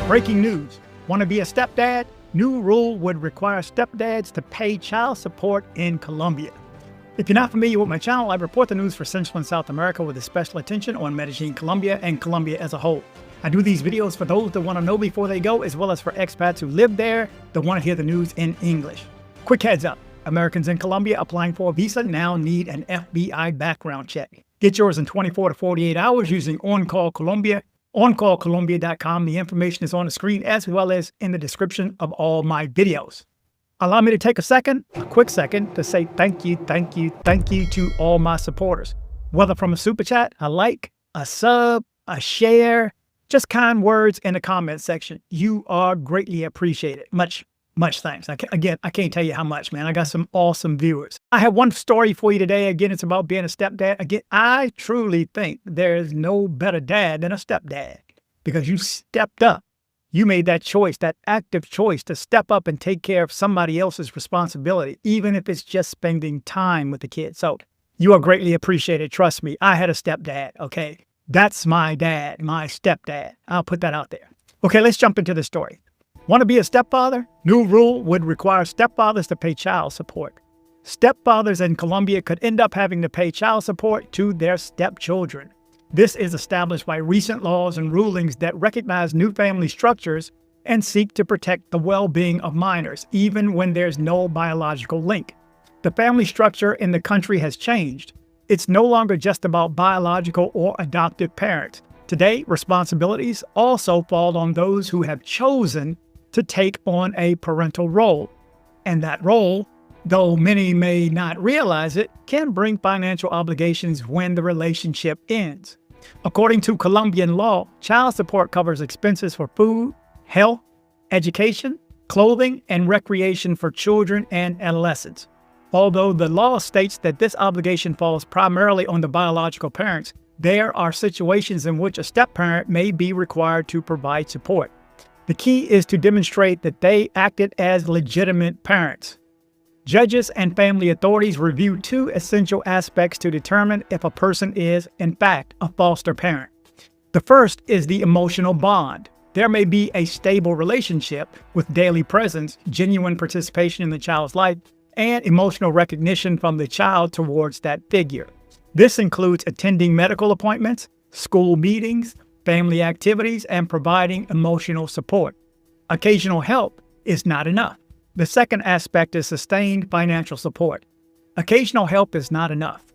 Breaking news. Want to be a stepdad? New rule would require stepdads to pay child support in Colombia. If you're not familiar with my channel, I report the news for Central and South America with a special attention on Medellin, Colombia, and Colombia as a whole. I do these videos for those that want to know before they go, as well as for expats who live there that want to hear the news in English. Quick heads up. Americans in Colombia applying for a visa now need an FBI background check. Get yours in 24 to 48 hours using OnCall Colombia. OnCallColombia.com. The information is on the screen as well as in the description of all my videos. Allow me to take a quick second, to say thank you to all my supporters. Whether from a super chat, a like, a sub, a share, just kind words in the comment section. You are greatly appreciated. Much thanks. I can't tell you how much, man. I got some awesome viewers. I have one story for you today. Again, it's about being a stepdad. Again, I truly think there's no better dad than a stepdad because you stepped up. You made that choice, that active choice to step up and take care of somebody else's responsibility, even if it's just spending time with the kids. So you are greatly appreciated. Trust me, I had a stepdad, okay? That's my dad, my stepdad. I'll put that out there. Okay, let's jump into the story. Want to be a stepfather? New rule would require stepfathers to pay child support. Stepfathers in Colombia could end up having to pay child support to their stepchildren. This is established by recent laws and rulings that recognize new family structures and seek to protect the well-being of minors, even when there's no biological link. The family structure in the country has changed. It's no longer just about biological or adoptive parents. Today, responsibilities also fall on those who have chosen to take on a parental role. And that role, though many may not realize it, can bring financial obligations when the relationship ends. According to Colombian law, child support covers expenses for food, health, education, clothing, and recreation for children and adolescents. Although the law states that this obligation falls primarily on the biological parents, there are situations in which a step-parent may be required to provide support. The key is to demonstrate that they acted as legitimate parents. Judges and family authorities review two essential aspects to determine if a person is, in fact, a foster parent. The first is the emotional bond. There may be a stable relationship with daily presence, genuine participation in the child's life, and emotional recognition from the child towards that figure. This includes attending medical appointments, school meetings, family activities, and providing emotional support. Occasional help is not enough. The second aspect is sustained financial support. Occasional help is not enough.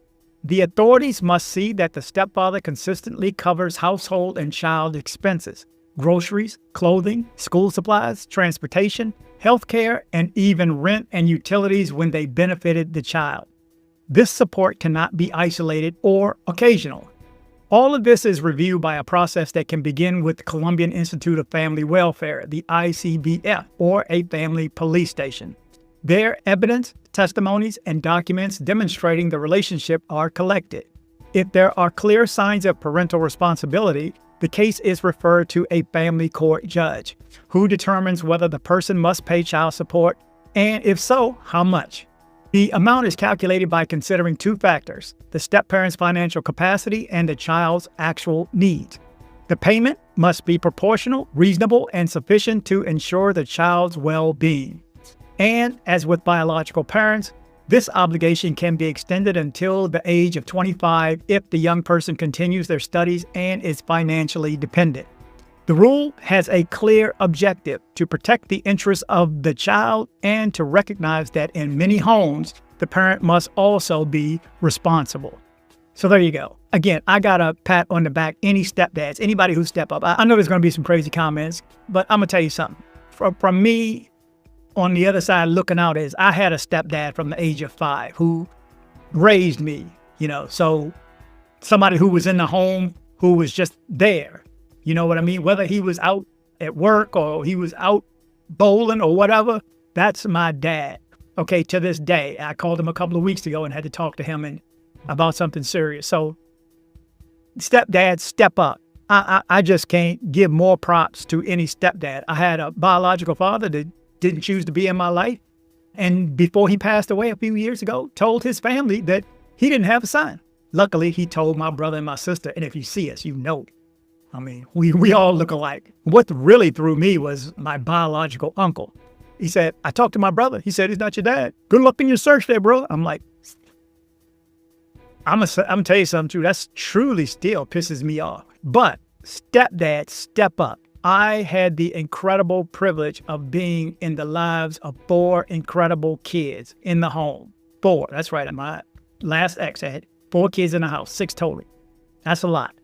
The authorities must see that the stepfather consistently covers household and child expenses, groceries, clothing, school supplies, transportation, healthcare, and even rent and utilities when they benefited the child. This support cannot be isolated or occasional. All of this is reviewed by a process that can begin with the Colombian Institute of Family Welfare, the ICBF, or a family police station. Their evidence, testimonies, and documents demonstrating the relationship are collected. If there are clear signs of parental responsibility, the case is referred to a family court judge, who determines whether the person must pay child support, and if so, how much. The amount is calculated by considering two factors: the step-parent's financial capacity and the child's actual needs. The payment must be proportional, reasonable, and sufficient to ensure the child's well-being. And as with biological parents, this obligation can be extended until the age of 25 if the young person continues their studies and is financially dependent. The rule has a clear objective: to protect the interests of the child and to recognize that in many homes, the parent must also be responsible. So there you go. Again, I got a pat on the back. Any stepdads, anybody who step up. I know there's going to be some crazy comments, but I'm going to tell you something. From me, on the other side looking out, is I had a stepdad from the age of 5 who raised me, so somebody who was in the home, who was just there. You know what I mean? Whether he was out at work or he was out bowling or whatever, that's my dad. Okay, to this day. I called him a couple of weeks ago and had to talk to him about something serious. So, stepdads, step up. I just can't give more props to any stepdad. I had a biological father that didn't choose to be in my life. And before he passed away a few years ago, told his family that he didn't have a son. Luckily, he told my brother and my sister, and if you see us, you know. I mean, we all look alike. What really threw me was my biological uncle. He said, I talked to my brother. He said, he's not your dad. Good luck in your search there, bro. I'm like, I'm gonna tell you something too. That's truly still pisses me off. But stepdad, step up. I had the incredible privilege of being in the lives of 4 incredible kids in the home. 4, that's right. My last ex had 4 kids in the house, 6 total. That's a lot.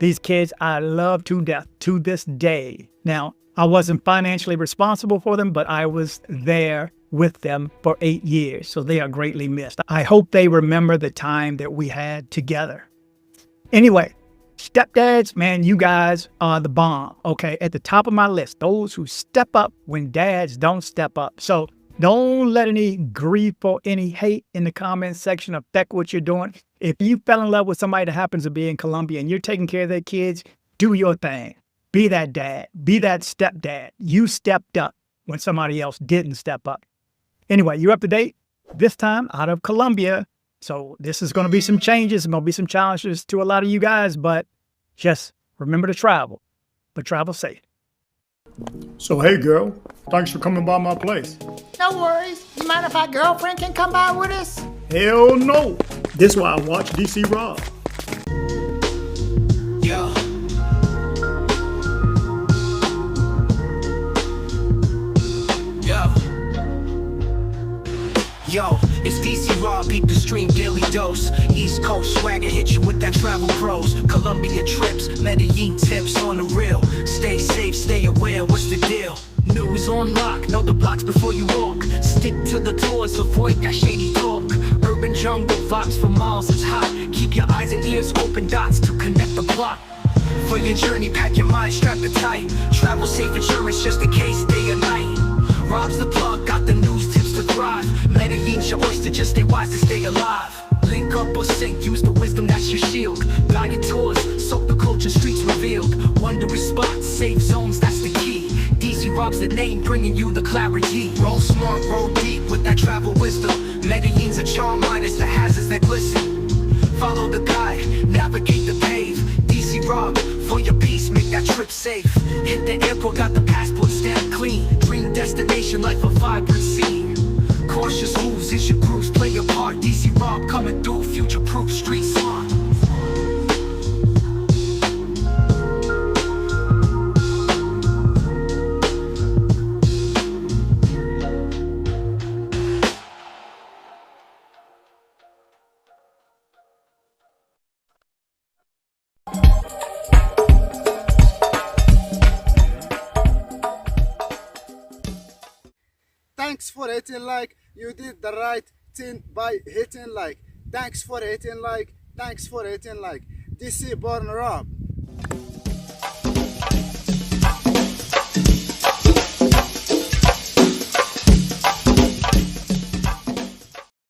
These kids I love to death to this day. Now, I wasn't financially responsible for them, but I was there with them for 8 years, so they are greatly missed. I hope they remember the time that we had together. Anyway, stepdads, man, you guys are the bomb, okay? At the top of my list, those who step up when dads don't step up. So don't let any grief or any hate in the comment section affect what you're doing. If you fell in love with somebody that happens to be in Colombia and you're taking care of their kids, do your thing. Be that dad. Be that stepdad. You stepped up when somebody else didn't step up. Anyway, you're up to date, this time out of Colombia. So this is going to be some changes. There's going to be some challenges to a lot of you guys, but just remember to travel, but travel safe. So, hey, girl, thanks for coming by my place. No worries. You mind if our girlfriend can come by with us? Hell no. This is why I watch dcbornrob. Yo. Yo, it's dcbornrob, beat the stream, daily dose. East Coast swagger, hit you with that travel pros. Colombia trips, Medellin tips on the real. Stay safe, stay aware, what's the deal? News on lock, know the blocks before you walk. Stick to the tours, avoid that shady talk. Urban jungle, vibes for miles, it's hot. Keep your eyes and ears open, dots to connect the plot. For your journey, pack your mind, strap it tight. Travel safe insurance, just in case, day or night. Rob's the plug, got the news tips to thrive. Medellin's your oyster, just stay wise and stay alive. Link up or sink, use the wisdom, that's your shield. Guided tours, soak the culture, streets revealed. Wondrous spots, safe zones, that's the key. dcbornrob's the name, bringing you the clarity. Roll smart, roll deep with that travel wisdom. Medellin's a charm, minus the hazards that glisten. Follow the guide, navigate the pave. dcbornrob, for your peace, make that trip safe. Hit the airport, got the passport stamp clean. Dream destination, like a vibrant scene. Cautious moves is your cruise, play your part. dcbornrob coming through, future-proof street smart. Thanks for hitting like. You did the right thing by hitting like. Thanks for hitting like. Thanks for hitting like. dcbornrob.